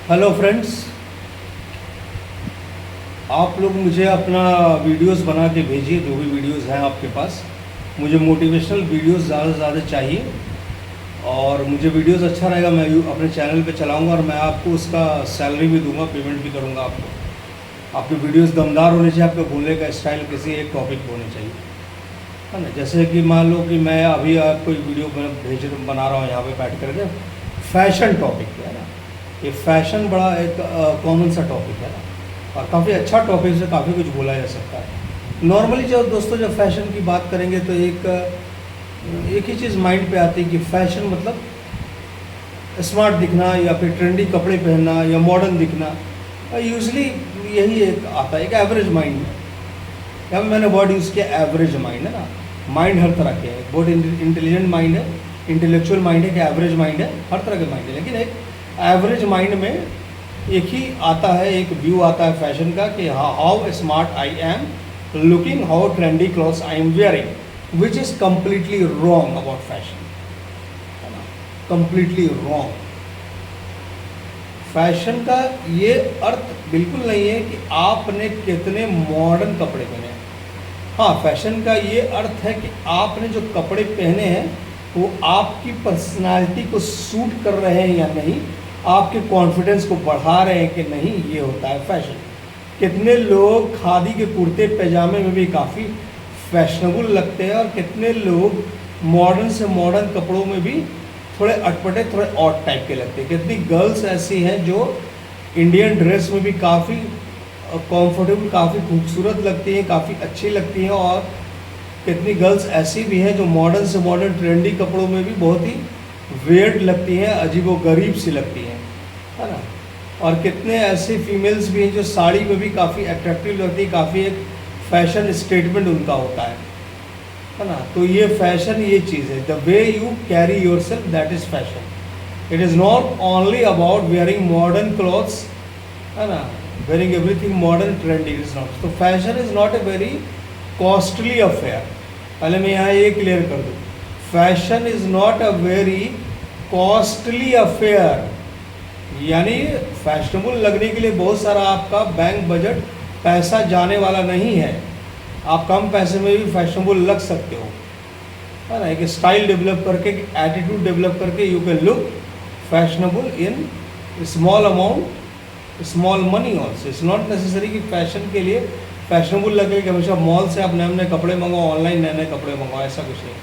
Hello friends, आप लोग मुझे अपना वीडियोस बना के भेजिए। जो भी वीडियोस हैं आपके पास, मुझे मोटिवेशनल वीडियोस ज़्यादा से ज़्यादा चाहिए। और मुझे वीडियोस अच्छा रहेगा, मैं अपने चैनल पे चलाऊंगा और मैं आपको उसका सैलरी भी दूंगा, पेमेंट भी करूंगा आपको। आपके वीडियोस दमदार होने चाहिए, आपके बोलने का स्टाइल किसी एक टॉपिक पे होने चाहिए, है ना। जैसे कि मान लो कि मैं अभी आपको एक वीडियो बना रहा हूँ यहाँ पे बैठ करके, फैशन टॉपिक पे, है ना। ये फैशन बड़ा एक कॉमन सा टॉपिक है ना, और काफ़ी अच्छा टॉपिक से काफ़ी कुछ बोला जा सकता है। नॉर्मली जब दोस्तों जब फैशन की बात करेंगे तो एक ही चीज़ माइंड पे आती है कि फैशन मतलब स्मार्ट दिखना या फिर ट्रेंडी कपड़े पहनना या मॉडर्न दिखना। यूजली यही एक आता है, एक एवरेज माइंड में। यहाँ मैंने वर्ड यूज़ किया एवरेज माइंड, है ना। माइंड हर तरह के हैं, बहुत इंटेलिजेंट माइंड है, इंटेलेक्चुअल माइंड है, कि एवरेज माइंड है, हर तरह के माइंड है। लेकिन एक एवरेज माइंड में एक ही आता है, एक व्यू आता है फैशन का कि how smart I am looking, how trendy clothes I am wearing, which is completely wrong about fashion, है ना। Completely wrong. फैशन का ये अर्थ बिल्कुल नहीं है कि आपने कितने मॉडर्न कपड़े पहने हैं। हाँ, फैशन का ये अर्थ है कि आपने जो कपड़े पहने हैं वो आपकी पर्सनालिटी को सूट कर रहे हैं या नहीं, आपके कॉन्फिडेंस को बढ़ा रहे हैं कि नहीं, ये होता है फैशन। कितने लोग खादी के कुर्ते पैजामे में भी काफ़ी फैशनेबल लगते हैं, और कितने लोग मॉडर्न से मॉडर्न कपड़ों में भी थोड़े अटपटे, थोड़े ऑड टाइप के लगते हैं। कितनी गर्ल्स ऐसी हैं जो इंडियन ड्रेस में भी काफ़ी कंफर्टेबल, काफ़ी खूबसूरत लगती हैं, काफ़ी अच्छी लगती हैं, और कितनी गर्ल्स ऐसी भी हैं जो मॉडर्न से मॉडर्न ट्रेंडी कपड़ों में भी बहुत ही वियर्ड लगती हैं, अजीबोगरीब सी लगती हैं, है ना। और कितने ऐसे फीमेल्स भी हैं जो साड़ी में भी काफ़ी अट्रैक्टिव लगती है, काफ़ी एक फैशन स्टेटमेंट उनका होता है ना। तो ये फैशन ये चीज़ है, the way you carry yourself, that is fashion. It is not only about wearing modern clothes, है ना, wearing everything modern trendy, it is not. तो fashion is not a very costly affair. पहले मैं यहाँ ये clear कर दूँ, fashion is not a very costly affair. यानी फैशनेबल लगने के लिए बहुत सारा आपका बैंक बजट पैसा जाने वाला नहीं है। आप कम पैसे में भी फैशनेबल लग सकते हो, है ना। एक स्टाइल डेवलप करके, एक एटीट्यूड डेवलप करके you can look fashionable in small amount, small money also. It's not necessary कि फैशन के लिए फैशनेबल लगे कि हमेशा मॉल से आप नए नए कपड़े मंगाओ, ऑनलाइन नए नए कपड़े मंगाओ, ऐसा कुछ नहीं।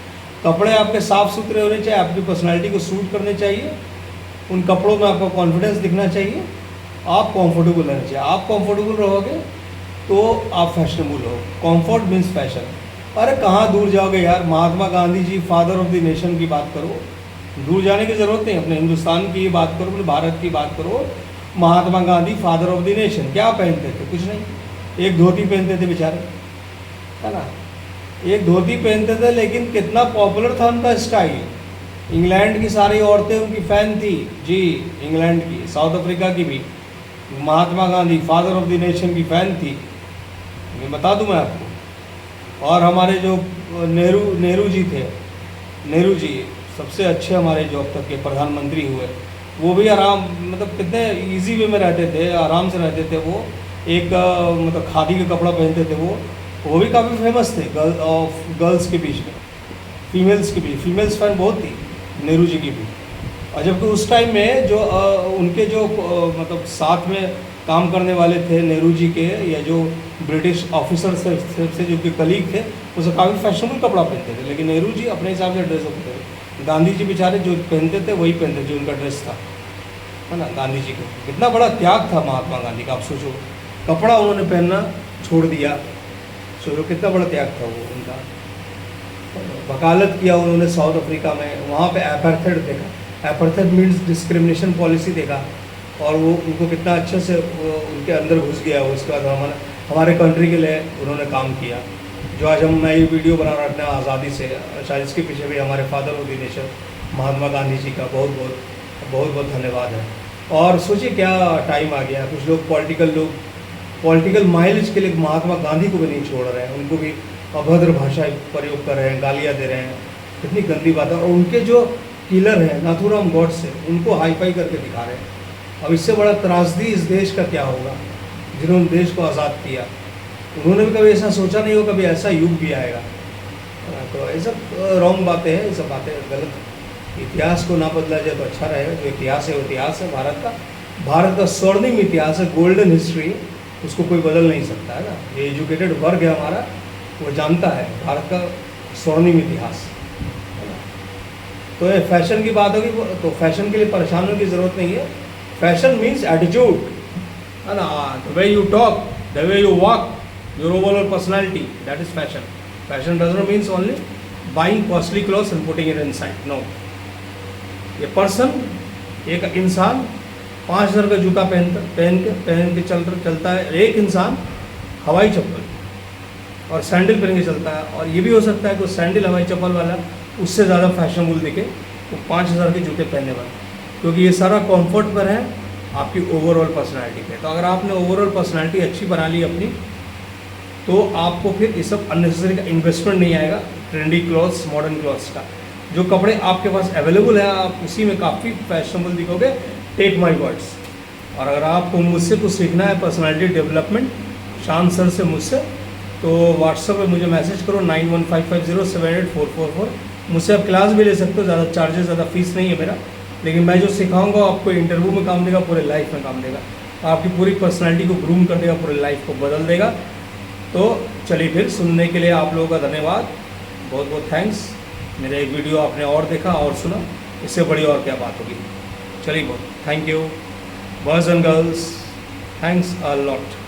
कपड़े आपके साफ़ सुथरे होने चाहिए, आपकी पर्सनैलिटी को सूट करने चाहिए, उन कपड़ों में आपका कॉन्फिडेंस दिखना चाहिए, आप कंफर्टेबल रहना चाहिए। आप कंफर्टेबल रहोगे तो आप फैशनेबल हो। Comfort means fashion. अरे कहाँ दूर जाओगे यार, Mahatma Gandhi ji father of the nation की बात करो, दूर जाने की ज़रूरत नहीं। अपने हिंदुस्तान की बात करो, अपने भारत की बात करो। Mahatma Gandhi father of the nation क्या पहनते थे? कुछ नहीं, एक धोती पहनते थे बेचारे, है ना। एक धोती पहनते थे, लेकिन कितना पॉपुलर था उनका स्टाइल। इंग्लैंड की सारी औरतें उनकी फ़ैन थी जी, इंग्लैंड की, साउथ अफ्रीका की भी। Mahatma Gandhi father of the nation की फ़ैन थी, मैं बता दूं मैं आपको। और हमारे जो नेहरू जी थे, नेहरू जी सबसे अच्छे हमारे जो अब तक के प्रधानमंत्री हुए, वो भी आराम, मतलब कितने इजी वे में रहते थे, आराम से रहते थे। वो एक मतलब खादी का कपड़ा पहनते थे, वो भी काफ़ी फेमस थे गर्ल्स के बीच में, फीमेल्स के बीच। फीमेल्स फैन बहुत थी नेहरू जी की भी। और जबकि उस टाइम में जो उनके जो मतलब साथ में काम करने वाले थे नेहरू जी के, या जो ब्रिटिश ऑफिसर से जो उनके कलीग थे, वो सब काफ़ी फैशनेबल कपड़ा पहनते थे। लेकिन नेहरू जी अपने हिसाब से ड्रेस पहनते थे। गांधी जी बेचारे जो पहनते थे वही पहनते जो उनका ड्रेस था, है ना। गांधी जी को कितना बड़ा त्याग था महात्मा गांधी का, आप सोचो, कपड़ा उन्होंने पहनना छोड़ दिया, सोचो कितना बड़ा त्याग था वो उनका। वकालत किया उन्होंने साउथ अफ्रीका में, वहाँ पे एपार्थेड देखा। एपार्थेड मीन्स डिस्क्रिमिनेशन पॉलिसी देखा, और वो उनको कितना अच्छे से उनके अंदर घुस गया। उसके बाद हमारे कंट्री के लिए उन्होंने काम किया। जो आज मैं ये वीडियो बना रहा था आज़ादी से, शायद इसके पीछे भी हमारे father of the nation Mahatma Gandhi ji का बहुत बहुत धन्यवाद है। और सोचिए क्या टाइम आ गया, कुछ लोग पॉलिटिकल माइलेज के लिए महात्मा गांधी को भी नहीं छोड़ रहे हैं, उनको भी अभद्र भाषा प्रयोग कर रहे हैं, गालियाँ दे रहे हैं, कितनी गंदी बात है। और उनके जो किलर हैं नाथूराम गॉडसे, उनको हाईफाई करके दिखा रहे हैं, अब इससे बड़ा त्रासदी इस देश का क्या होगा, जिन्होंने देश को आज़ाद किया उन्होंने भी कभी ऐसा सोचा नहीं हो कभी ऐसा युग भी आएगा। तो ये सब रॉन्ग बातें हैं, ये सब बातें गलत। इतिहास को ना बदला जाए तो अच्छा रहेगा। जो इतिहास है वो इतिहास है भारत का स्वर्णिम इतिहास है, गोल्डन हिस्ट्री, उसको कोई बदल नहीं सकता है ना। ये एजुकेटेड वर्ग है हमारा, वो जानता है भारत का स्वर्णिम इतिहास है ना। तो ये फैशन की बात होगी तो फैशन के लिए परेशान होने की ज़रूरत नहीं है। फैशन मीन्स एटीट्यूड है ना, the way you talk, the way you walk, your overall personality, that is fashion. Fashion does not means only buying costly clothes and putting it inside, no. ये पर्सन, एक इंसान 5,000 का जूता पहन के चलता है, एक इंसान हवाई चप्पल और सैंडल पहन के चलता है। और ये भी हो सकता है कि सैंडल हवाई चप्पल वाला उससे ज़्यादा फैशनेबल दिखे वो 5,000 के जूते पहनने वाला, क्योंकि ये सारा कंफर्ट पर है, आपकी ओवरऑल पर्सनालिटी पे। तो अगर आपने ओवरऑल पर्सनालिटी अच्छी बना ली अपनी, तो आपको फिर ये सब अननेसेसरी का इन्वेस्टमेंट नहीं आएगा ट्रेंडी क्लॉथ्स, मॉडर्न क्लॉथ्स का। जो कपड़े आपके पास अवेलेबल है आप उसी में काफ़ी फैशनेबल दिखोगे, टेक माई वर्ड्स। और अगर आपको मुझसे कुछ सीखना है पर्सनालिटी डेवलपमेंट, शान सर से मुझसे, तो व्हाट्सएप पे मुझे मैसेज करो 9155078444। मुझसे आप क्लास भी ले सकते हो, ज़्यादा चार्जेस, ज़्यादा फीस नहीं है मेरा, लेकिन मैं जो सिखाऊंगा आपको इंटरव्यू में काम देगा, पूरे लाइफ में काम देगा, आपकी पूरी पर्सनालिटी को ग्रूम कर देगा, पूरी लाइफ को बदल देगा। तो चलिए फिर, सुनने के लिए आप लोगों का धन्यवाद, बहुत बहुत थैंक्स। मेरा एक वीडियो आपने और देखा और सुना, इससे बड़ी और क्या बात होगी। चलिए बहुत thank you boys and girls, thanks a lot.